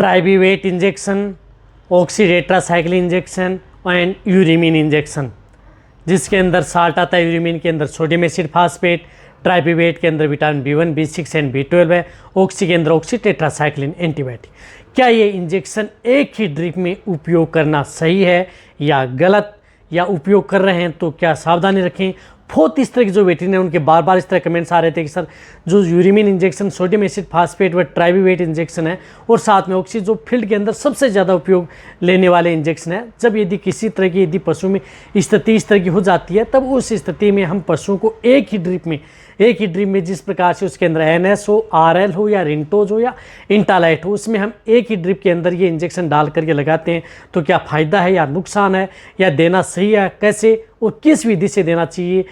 ट्राइबीवेट injection, oxytetracycline injection and यूरिमीन injection, जिसके अंदर साल्ट आता है, यूरिमीन के अंदर सोडियम एसिड फास्फेट, ट्राइबीवेट के अंदर vitamin B1, B6 and B12 है, ऑक्सी के अंदर ऑक्सीटेट्रासाइक्लिन एंटीबायोटिक। क्या ये इंजेक्शन एक ही ड्रिप में उपयोग करना सही है या गलत, या उपयोग कर रहे हैं तो क्या सावधानी रखें। बहुत इस तरह के जो वेटरनरी उनके बार बार इस तरह कमेंट्स आ रहे थे कि सर जो यूरिमीन इंजेक्शन, सोडियम एसिड फास्फेट व ट्राइबीवेट इंजेक्शन है और साथ में ऑक्सी, जो फील्ड के अंदर सबसे ज़्यादा उपयोग लेने वाले इंजेक्शन है, जब यदि किसी तरह की यदि पशु में स्थिति इस तरह की हो जाती है, तब उस स्थिति में हम पशुओं को एक ही ड्रिप में जिस प्रकार से उसके अंदर NS हो, RL हो या रिंटोज हो या इंटालाइट हो, उसमें हम एक ही ड्रिप के अंदर ये इंजेक्शन डाल करके लगाते हैं, तो क्या फ़ायदा है या नुकसान है, या देना सही है, कैसे और किस विधि से देना चाहिए।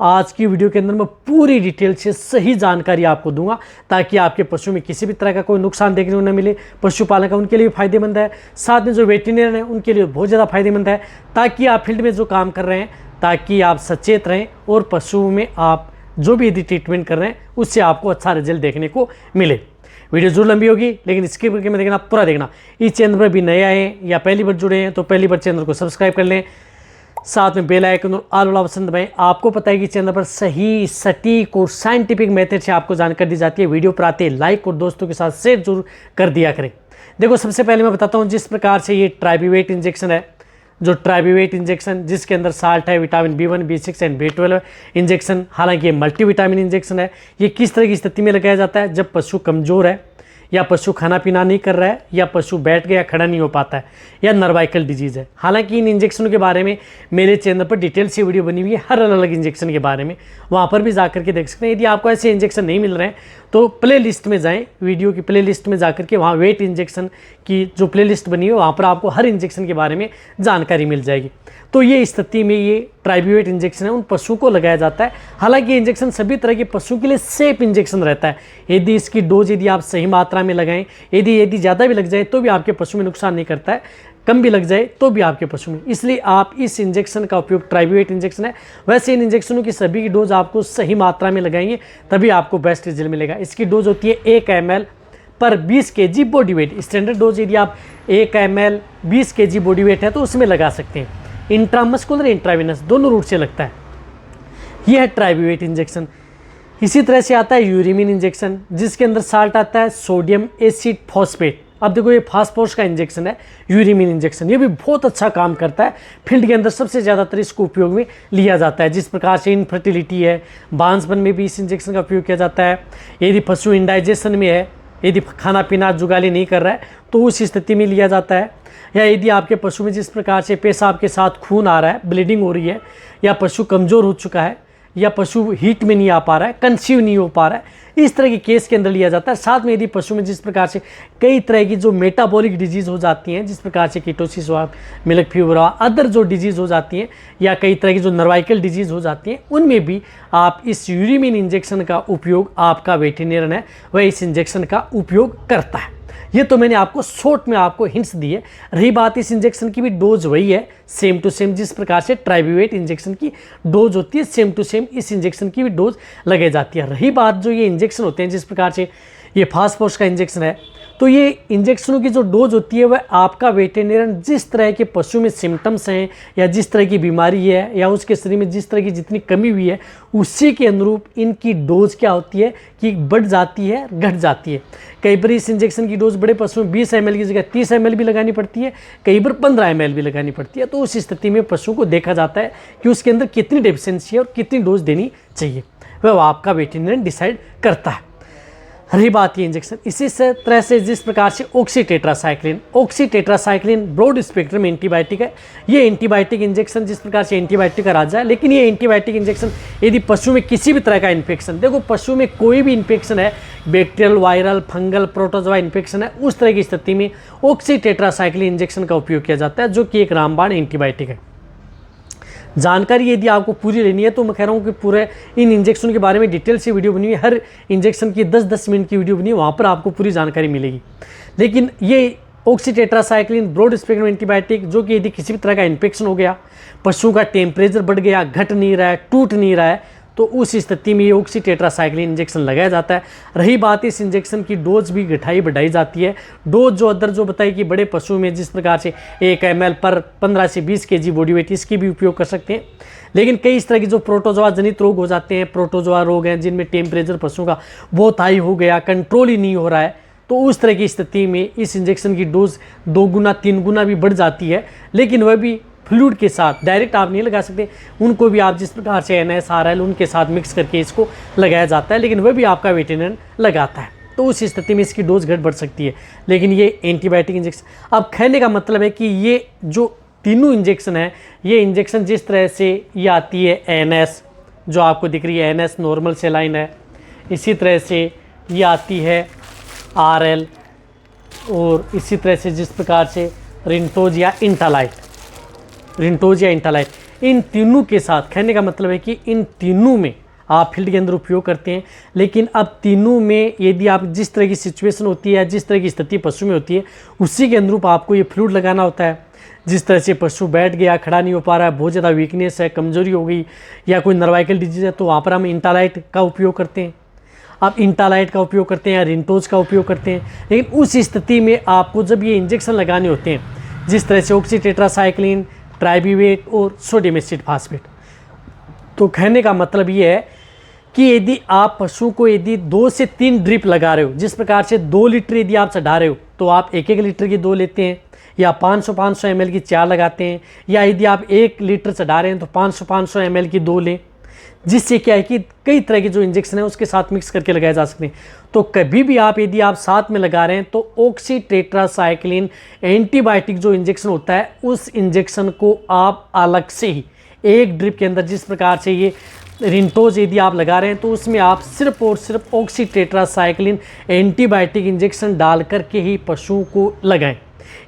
आज की वीडियो के अंदर मैं पूरी डिटेल से सही जानकारी आपको दूंगा, ताकि आपके पशु में किसी भी तरह का कोई नुकसान देखने को न मिले। पशुपालक उनके लिए फायदेमंद है, साथ में जो वेटरनरी हैं उनके लिए बहुत ज़्यादा फायदेमंद है, ताकि आप फील्ड में जो काम कर रहे हैं, ताकि आप सचेत रहें और पशुओं में आप जो भी यदि ट्रीटमेंट कर रहे हैं उससे आपको अच्छा रिजल्ट देखने को मिले। वीडियो जरूर लंबी होगी, लेकिन स्किप करके में देखना, पूरा देखना। इस चैनल पर भी नए आए हैं या पहली बार जुड़े हैं तो पहली बार चैनल को सब्सक्राइब कर लें, साथ में बेल आइकन और ऑल वाला बटन दबाएं। आपको पता है कि चैनल पर सही, सटीक और साइंटिफिक मेथड से आपको जानकारी दी जाती है। वीडियो पर आते लाइक और दोस्तों के साथ शेयर जरूर कर दिया करें। देखो, सबसे पहले मैं बताता हूँ जिस प्रकार से ये ट्राइबीवेट इंजेक्शन है, जो ट्राइबीवेट इंजेक्शन जिसके अंदर साल्ट है, vitamin B1, B6 and B12 injection, हालांकि ये मल्टीविटामिन इंजेक्शन है। ये किस तरह की स्थिति में लगाया जाता है, जब पशु कमज़ोर है, या पशु खाना पीना नहीं कर रहा है, या पशु बैठ गया खड़ा नहीं हो पाता है, या नर्वाइकल डिजीज़ है। हालांकि इन इंजेक्शनों के बारे में मेरे चैनल पर डिटेल से वीडियो बनी हुई है, हर अलग अलग इंजेक्शन के बारे में, वहाँ पर भी जा करके देख सकते हैं। यदि आपको ऐसे इंजेक्शन नहीं मिल रहे हैं तो प्ले लिस्ट में जाएँ, वीडियो की प्ले लिस्ट में जा करके वहाँ वेट इंजेक्शन की जो प्ले लिस्ट बनी है वहाँ पर आपको हर इंजेक्शन के बारे में जानकारी मिल जाएगी। तो ये स्थिति में ये ट्राइबीवेट इंजेक्शन है, उन पशुओं को लगाया जाता है। हालांकि इंजेक्शन सभी तरह के पशुओं के लिए सेफ इंजेक्शन रहता है। यदि इसकी डोज यदि आप सही मात्रा में लगाएं, यदि ज़्यादा भी लग जाए तो भी आपके पशु में नुकसान नहीं करता है, कम भी लग जाए तो भी आपके पशु में। इसलिए आप इस इंजेक्शन का उपयोग, ट्राइबीवेट इंजेक्शन है, वैसे इन इंजेक्शनों की सभी की डोज आपको सही मात्रा में लगाएंगे तभी आपको बेस्ट रिजल्ट मिलेगा। इसकी डोज होती है 1 ml पर 20 kg body weight. Standard dose यदि आप 1 ml 20 kg बॉडी वेट है तो उसमें लगा सकते हैं। इंट्रामस्कुलर, इंट्रावेनस दोनों रूट से लगता है। यह है ट्राइबीवेट इंजेक्शन। इसी तरह से आता है यूरिमीन इंजेक्शन, जिसके अंदर साल्ट आता है, सोडियम एसिड फॉस्फेट। अब देखो, ये फास्फोरस का इंजेक्शन है यूरिमीन इंजेक्शन। ये भी बहुत अच्छा काम करता है। फील्ड के अंदर सबसे ज़्यादातर इसको उपयोग में लिया जाता है। जिस प्रकार से इनफर्टिलिटी है, बांझपन में भी इस इंजेक्शन का उपयोग किया जाता है। यदि पशु इंडाइजेशन में है, यदि खाना पीना जुगाली नहीं कर रहा है तो उस स्थिति में लिया जाता है। या यदि आपके पशु में जिस प्रकार से पेशाब के साथ खून आ रहा है, ब्लीडिंग हो रही है, या पशु कमज़ोर हो चुका है, या पशु हीट में नहीं आ पा रहा है, कंसीव नहीं हो पा रहा है, इस तरह के केस के अंदर लिया जाता है। साथ में यदि पशु में जिस प्रकार से कई तरह की जो मेटाबॉलिक डिजीज़ हो जाती हैं, जिस प्रकार से कीटोसिस हुआ, मिल्क फीवर हुआ, अदर जो डिजीज़ हो जाती हैं, या कई तरह की जो नर्वाइकल डिजीज़ हो जाती हैं, उनमें भी आप इस यूरिमीन इंजेक्शन का उपयोग, आपका वेटरनरियन है वह इस इंजेक्शन का उपयोग करता है। ये तो मैंने आपको शॉर्ट में आपको हिंट्स दिए। रही बात इस इंजेक्शन की भी डोज वही है, सेम टू सेम। जिस प्रकार से ट्राइबीवेट इंजेक्शन की डोज होती है, सेम टू सेम इस इंजेक्शन की भी डोज लगाई जाती है। रही बात जो ये इंजेक्शन होते हैं, जिस प्रकार से ये फास्फोरस का इंजेक्शन है, तो ये इंजेक्शनों की जो डोज होती है वह आपका वेटरनरियन जिस तरह के पशु में सिम्टम्स हैं, या जिस तरह की बीमारी है, या उसके शरीर में जिस तरह की जितनी कमी हुई है, उसी के अनुरूप इनकी डोज क्या होती है कि बढ़ जाती है, घट जाती है। कई बार इस इंजेक्शन की डोज बड़े पशु में 20 ml की जगह 30 ml भी लगानी पड़ती है, कई बार 15 ml भी लगानी पड़ती है। तो उस स्थिति में पशु को देखा जाता है कि उसके अंदर कितनी डेफिशिएंसी है और कितनी डोज देनी चाहिए, वह आपका वेटरनरियन डिसाइड करता है। रही बात ये इंजेक्शन, इसी से तरह से जिस प्रकार से ऑक्सीटेट्रासाइक्लिन ब्रॉड स्पेक्ट्रम एंटीबायोटिक है। ये एंटीबायोटिक इंजेक्शन जिस प्रकार से एंटीबायोटिक का राजा है, लेकिन ये एंटीबायोटिक इंजेक्शन यदि पशु में किसी भी तरह का इन्फेक्शन, देखो पशु में कोई भी इन्फेक्शन है, bacterial, viral, fungal, protozoa infection है, उस तरह की स्थिति में ऑक्सीटेट्रासाइक्लिन इंजेक्शन का उपयोग किया जाता है, जो कि एक रामबाण एंटीबायोटिक है। जानकारी यदि आपको पूरी लेनी है तो मैं कह रहा हूँ कि पूरे इन इंजेक्शन के बारे में डिटेल से वीडियो बनी हुई है। हर इंजेक्शन की 10-10 मिनट की वीडियो बनी है, वहाँ पर आपको पूरी जानकारी मिलेगी। लेकिन ये ऑक्सीटेट्रासाइक्लिन ब्रॉड स्पेक्ट्रम एंटीबायोटिक, जो कि यदि किसी भी तरह का इन्फेक्शन हो गया, पशु का टेम्परेचर बढ़ गया, घट नहीं रहा है, टूट नहीं रहा है, तो उस स्थिति में ये ऑक्सी टेट्रासाइक्लिन इंजेक्शन लगाया जाता है। रही बात इस इंजेक्शन की डोज भी बढ़ाई जाती है। डोज जो अदर जो बताई कि बड़े पशु में जिस प्रकार से 1 ml पर 15 से 20 kg बॉडी वेट, इसकी भी उपयोग कर सकते हैं। लेकिन कई इस तरह के जो प्रोटोजोआ जनित रोग हो जाते हैं, प्रोटोजोआ रोग हैं जिनमें टेम्परेचर पशुओं का बहुत हाई हो गया, कंट्रोल ही नहीं हो रहा है, तो उस तरह की स्थिति में इस इंजेक्शन की डोज 2 गुना 3 गुना भी बढ़ जाती है। लेकिन वह भी फ्लूइड के साथ डायरेक्ट आप नहीं लगा सकते, उनको भी आप जिस प्रकार से NS RL उनके साथ मिक्स करके इसको लगाया जाता है, लेकिन वह भी आपका वेटेरिनरी लगाता है। तो उस स्थिति में इसकी डोज घट बढ़ सकती है। लेकिन ये एंटीबायोटिक इंजेक्शन, अब कहने का मतलब है कि ये जो तीनों इंजेक्शन है, ये इंजेक्शन जिस तरह से ये आती है NS जो आपको दिख रही है, NS नॉर्मल सेलाइन है, इसी तरह से ये आती है RL, और इसी तरह से जिस प्रकार से रिंटोज या इंटालाइट, इन तीनों के साथ, कहने का मतलब है कि इन तीनों में आप फील्ड के अंदर उपयोग करते हैं। लेकिन अब तीनों में यदि आप जिस तरह की सिचुएशन होती है, जिस तरह की स्थिति पशु में होती है, उसी के अनुरूप आपको ये फ्लूइड लगाना होता है। जिस तरह से पशु बैठ गया, खड़ा नहीं हो पा रहा है, बहुत ज़्यादा वीकनेस है, कमजोरी हो गई, या कोई नर्वाइकल डिजीज है, तो वहाँ पर हम इंटालाइट का उपयोग करते हैं। आप इंटालाइट का उपयोग करते हैं या रिंटोज का उपयोग करते हैं। लेकिन उस स्थिति में आपको जब ये इंजेक्शन लगाने होते हैं, जिस तरह से ऑक्सी टेट्रासाइक्लिन, ट्राइब्यूवेट और सोडियम एसिड फास्फेट, तो कहने का मतलब ये है कि यदि आप पशु को यदि 2 से 3 ड्रिप लगा रहे हो, जिस प्रकार से 2 लीटर यदि आप चढ़ा रहे हो, तो आप 1-1 लीटर की 2 लेते हैं, या 500-500 ml की 4 लगाते हैं, या यदि आप 1 लीटर चढ़ा रहे हैं तो 500-500 ml की 2 लें। जिससे क्या है कि कई तरह के जो इंजेक्शन है उसके साथ मिक्स करके लगाए जा सकते हैं। तो कभी भी आप यदि आप साथ में लगा रहे हैं तो ऑक्सी टेट्रासाइक्लिन एंटीबायोटिक जो इंजेक्शन होता है, उस इंजेक्शन को आप अलग से ही एक ड्रिप के अंदर, जिस प्रकार से ये रिंटोज यदि आप लगा रहे हैं, तो उसमें आप सिर्फ और सिर्फ ऑक्सी टेट्रासाइक्लिन एंटीबायोटिक इंजेक्शन डाल करके ही पशुओं को लगाएं।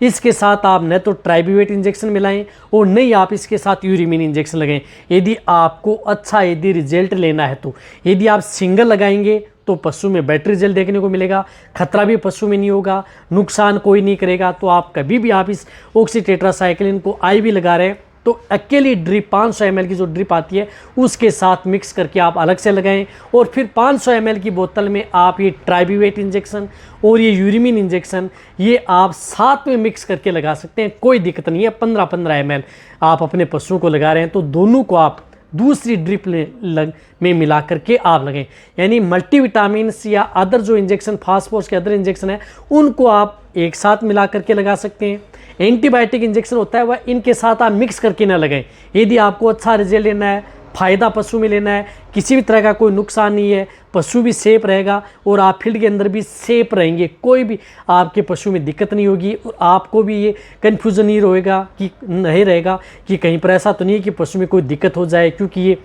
इसके साथ आप न तो ट्राइब्यूवेट इंजेक्शन मिलाएं और नहीं आप इसके साथ यूरिमिन इंजेक्शन लगाएं। यदि आपको अच्छा यदि रिजल्ट लेना है, तो यदि आप सिंगल लगाएंगे तो पशु में बेटर रिजल्ट देखने को मिलेगा, खतरा भी पशु में नहीं होगा, नुकसान कोई नहीं करेगा। तो आप कभी भी आप इस ऑक्सी टेट्रासाइक्लिन को IV लगा रहे हैं तो अकेली ड्रिप 500 ml की जो ड्रिप आती है उसके साथ मिक्स करके आप अलग से लगाएं, और फिर 500 ml की बोतल में आप ये ट्राइब्यूवेट इंजेक्शन और ये यूरिमिन इंजेक्शन ये आप साथ में मिक्स करके लगा सकते हैं, कोई दिक्कत नहीं है। 15-15 ml आप अपने पशुओं को लगा रहे हैं तो दोनों को आप दूसरी ड्रिप में मिला करके आप लगाएं। यानी मल्टीविटामिन या अदर जो इंजेक्शन, फास्फोरस के अदर इंजेक्शन है, उनको आप एक साथ मिला करके लगा सकते हैं। एंटीबायोटिक इंजेक्शन होता है वह इनके साथ आप मिक्स करके ना लगाएं। यदि आपको अच्छा रिजल्ट लेना है, फ़ायदा पशु में लेना है, किसी भी तरह का कोई नुकसान नहीं है, पशु भी सेफ रहेगा और आप फील्ड के अंदर भी सेफ रहेंगे, कोई भी आपके पशु में दिक्कत नहीं होगी, और आपको भी ये कन्फ्यूज़न नहीं रहेगा कि कहीं पर ऐसा तो नहीं है कि पशु में कोई दिक्कत हो जाए। क्योंकि ये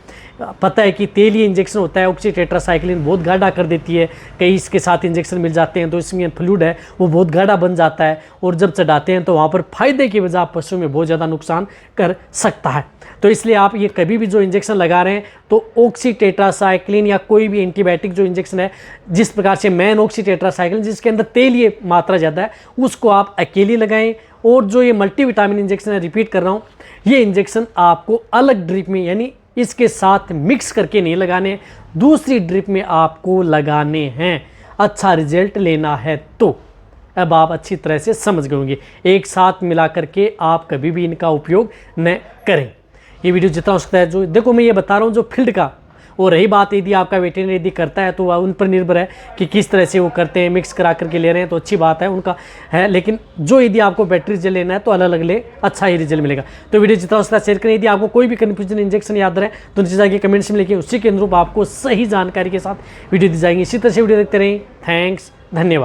पता है कि तेलीय इंजेक्शन होता है, ऑक्सी टेट्रासाइक्लिन बहुत गाढ़ा कर देती है, कई इसके साथ इंजेक्शन मिल जाते हैं तो इसमें फ्लूइड है वो बहुत गाढ़ा बन जाता है, और जब चढ़ाते हैं तो वहाँ पर फ़ायदे की वजह पशु में बहुत ज़्यादा नुकसान कर सकता है। तो इसलिए आप ये कभी भी जो इंजेक्शन लगा रहे हैं तो ऑक्सी टेट्रासाइक्लिन या कोई भी एंटीबायोटिक जो इंजेक्शन है, जिस प्रकार से मैन ऑक्सी टेट्रासाइक्लिन जिसके अंदर तेलीय मात्रा ज़्यादा है, उसको आप अकेली लगाएं। और जो ये मल्टीविटामिन इंजेक्शन है, रिपीट कर रहा हूँ, ये इंजेक्शन आपको अलग ड्रिप में यानी इसके साथ मिक्स करके नहीं लगाने, दूसरी ड्रिप में आपको लगाने हैं। अच्छा रिजल्ट लेना है तो अब आप अच्छी तरह से समझ गए होंगे। एक साथ मिला करके आप कभी भी इनका उपयोग न करें। ये वीडियो जितना हो सकता है, जो देखो मैं ये बता रहा हूँ जो फील्ड का, और रही बात यदि आपका वेटेरिनरी यदि करता है तो वह उन पर निर्भर है कि किस तरह से वो करते हैं, मिक्स करा करके ले रहे हैं तो अच्छी बात है उनका है। लेकिन जो यदि आपको बेटर रिजल्ट लेना है तो अलग अलग ले, अच्छा ही रिजल्ट मिलेगा। तो वीडियो जितना हो सकता है शेयर करें। यदि आपको कोई भी कन्फ्यूजन इंजेक्शन याद रहे तो नीचे जाके कमेंट्स में लिखिए, उसी के अनुरूप आपको सही जानकारी के साथ वीडियो दी जाएंगी। इसी तरह से वीडियो देखते रहें। थैंक्स, धन्यवाद।